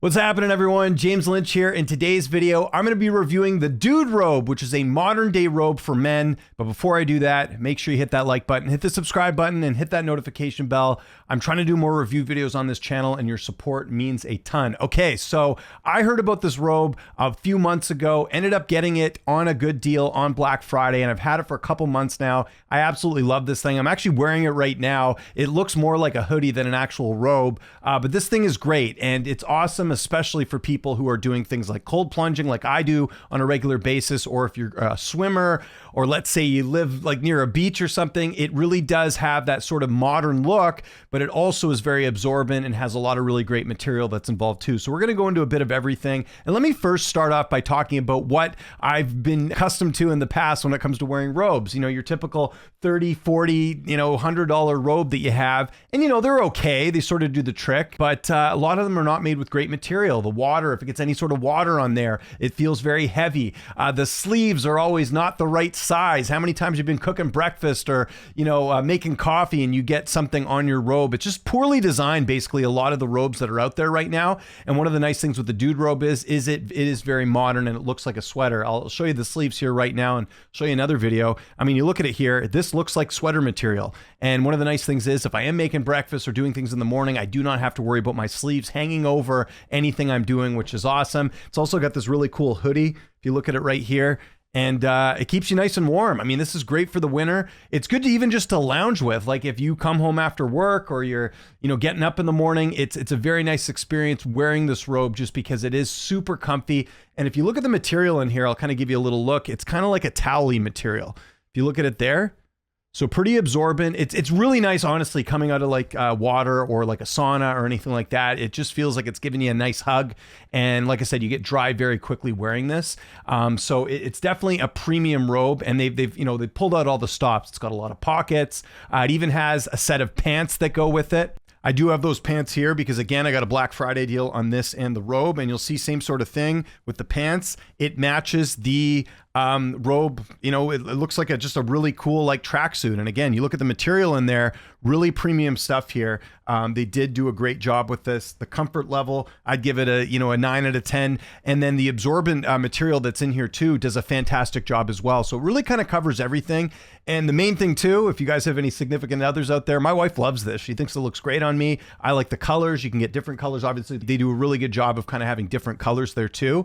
What's happening, everyone? James Lynch here. In today's video, I'm going to be reviewing the Dude Robe, which is a modern day robe for men. But before I do that, make sure you hit that like button, hit the subscribe button, and hit that notification bell. I'm trying to do more review videos on this channel, and your support means a ton. Okay, so I heard about this robe a few months ago, ended up getting it on a good deal on Black Friday, and I've had it for a couple months now. I absolutely love this thing. I'm actually wearing it right now. It looks more like a hoodie than an actual robe, but this thing is great, and it's awesome, especially for people who are doing things like cold plunging like I do on a regular basis, or if you're a swimmer, or let's say you live like near a beach or something. It really does have that sort of modern look, but it also is very absorbent and has a lot of really great material that's involved too. So we're going to go into a bit of everything. And let me first start off by talking about what I've been accustomed to in the past when it comes to wearing robes. You know, your typical $30, $40, $100 robe that you have. And, they're okay. They sort of do the trick, but a lot of them are not made with great material. The water, if it gets any sort of water on there, it feels very heavy. The sleeves are always not the right size. How many times you've been cooking breakfast or, making coffee and you get something on your robe? It's just poorly designed, basically, a lot of the robes that are out there right now. And one of the nice things with the Dude Robe is it is very modern and it looks like a sweater. I'll show you the sleeves here right now and show you another video. I mean, you look at it here, this looks like sweater material. And one of the nice things is if I am making breakfast or doing things in the morning, I do not have to worry about my sleeves hanging over anything I'm doing, which is awesome. It's also got this really cool hoodie. If you look at it right here, and it keeps you nice and warm. I mean, this is great for the winter. It's good to even just to lounge with. Like if you come home after work or you're, getting up in the morning, it's a very nice experience wearing this robe just because it is super comfy. And if you look at the material in here, I'll kind of give you a little look. It's kind of like a towel-y material. If you look at it there, so pretty absorbent. It's really nice, honestly, coming out of like water or like a sauna or anything like that. It just feels like it's giving you a nice hug. And like I said, you get dry very quickly wearing this. So it's definitely a premium robe, and they've pulled out all the stops. It's got a lot of pockets. It even has a set of pants that go with it. I do have those pants here because, again, I got a Black Friday deal on this and the robe, and you'll see same sort of thing with the pants. It matches the robe. It looks like just a really cool like tracksuit. And again, you look at the material in there, really premium stuff here. They did do a great job with this. The comfort level, I'd give it a 9 out of 10. And then the absorbent material that's in here too does a fantastic job as well. So it really kind of covers everything. And the main thing too, if you guys have any significant others out there, my wife loves this. She thinks it looks great on me. I like the colors. You can get different colors. Obviously, they do a really good job of kind of having different colors there too.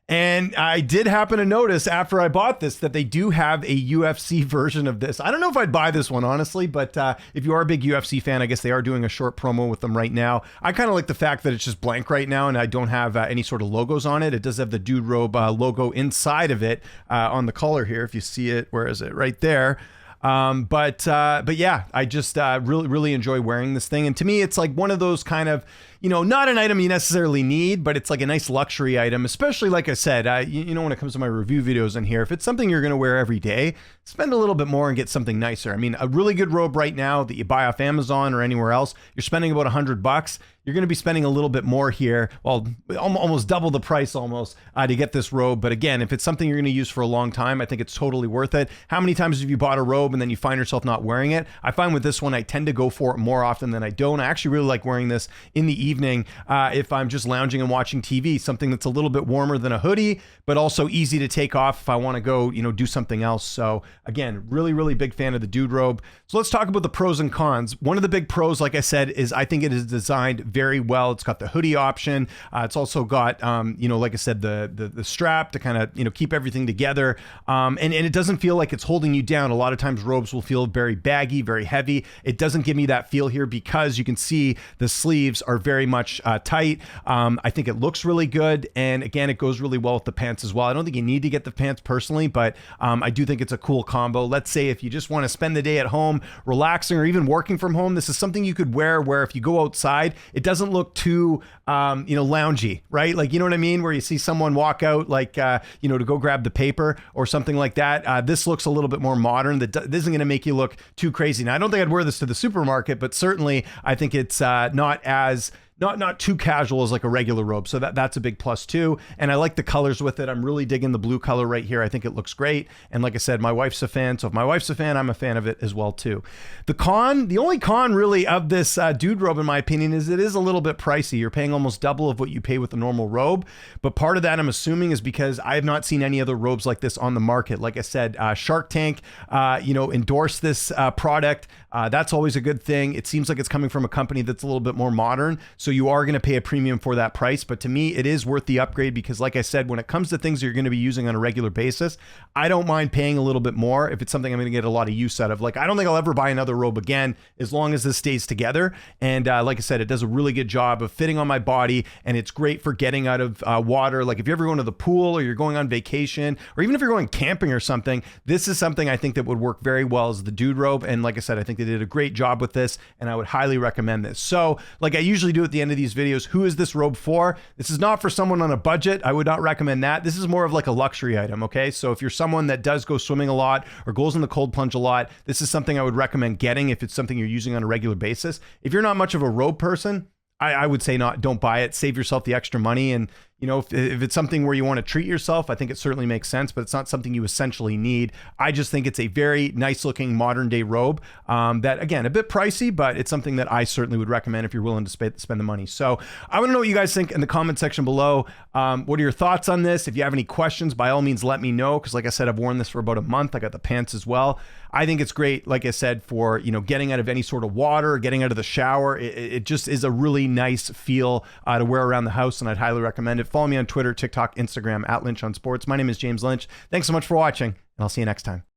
And I did happen to notice after I bought this that they do have a UFC version of this. I don't know if I'd buy this one, honestly, but if you are a big UFC fan, I guess they are doing a short promo with them right now. I kind of like the fact that it's just blank right now and I don't have any sort of logos on it. It does have the Dude Robe logo inside of it on the collar here. If you see it, where is it? Right there. But yeah, I just really enjoy wearing this thing. And to me, it's like one of those kind of, not an item you necessarily need, but it's like a nice luxury item, especially like I said, when it comes to my review videos in here, if it's something you're going to wear every day, spend a little bit more and get something nicer. I mean, a really good robe right now that you buy off Amazon or anywhere else, you're spending about $100. You're going to be spending a little bit more here. Well, almost double the price almost to get this robe. But again, if it's something you're going to use for a long time, I think it's totally worth it. How many times have you bought a robe and then you find yourself not wearing it? I find with this one, I tend to go for it more often than I don't. I actually really like wearing this in the evening if I'm just lounging and watching TV, something that's a little bit warmer than a hoodie, but also easy to take off if I want to go, do something else. So again, really big fan of the Dude Robe. So let's talk about the pros and cons. One of the big pros, like I said, is I think it is designed very well. It's got the hoodie option. It's also got, like I said, the strap to kind of, keep everything together. And it doesn't feel like it's holding you down. A lot of times robes will feel very baggy, very heavy. It doesn't give me that feel here because you can see the sleeves are very much tight. I think it looks really good. And again, it goes really well with the pants as well. I don't think you need to get the pants personally, but I do think it's a cool combo. Let's say if you just want to spend the day at home, relaxing, or even working from home, this is something you could wear where if you go outside, it doesn't look too, loungy, right? Like, you know what I mean? Where you see someone walk out like, to go grab the paper or something like that. This looks a little bit more modern. That isn't going to make you look too crazy. Now, I don't think I'd wear this to the supermarket, but certainly I think it's not as not too casual as like a regular robe. So that's a big plus too. And I like the colors with it. I'm really digging the blue color right here. I think it looks great. And like I said, my wife's a fan. So if my wife's a fan, I'm a fan of it as well too. The only con really of this dude robe, in my opinion, is it is a little bit pricey. You're paying almost double of what you pay with a normal robe. But part of that, I'm assuming, is because I have not seen any other robes like this on the market. Like I said, Shark Tank, endorsed this product. That's always a good thing. It seems like it's coming from a company that's a little bit more modern. So you are going to pay a premium for that price. But to me, it is worth the upgrade because, like I said, when it comes to things that you're going to be using on a regular basis, I don't mind paying a little bit more if it's something I'm going to get a lot of use out of. Like, I don't think I'll ever buy another robe again as long as this stays together. And like I said, it does a really good job of fitting on my body, and it's great for getting out of water. Like if you're ever going to the pool or you're going on vacation, or even if you're going camping or something, this is something I think that would work very well as the dude robe. And like I said, I think they did a great job with this, and I would highly recommend this. So like I usually do at the end of these videos, who is this robe for? This is not for someone on a budget. I would not recommend that. This is more of like a luxury item, okay? So if you're someone that does go swimming a lot or goes in the cold plunge a lot, this is something I would recommend getting if it's something you're using on a regular basis. If you're not much of a robe person, I would say don't buy it. Save yourself the extra money. And if it's something where you want to treat yourself, I think it certainly makes sense, but it's not something you essentially need. I just think it's a very nice looking modern day robe that, again, a bit pricey, but it's something that I certainly would recommend if you're willing to spend the money. So I want to know what you guys think in the comment section below. What are your thoughts on this? If you have any questions, by all means, let me know. Because like I said, I've worn this for about a month. I got the pants as well. I think it's great, like I said, for, getting out of any sort of water, getting out of the shower. It just is a really nice feel to wear around the house, and I'd highly recommend it. Follow me on Twitter, TikTok, Instagram, @Lynch on Sports. My name is James Lynch. Thanks so much for watching, and I'll see you next time.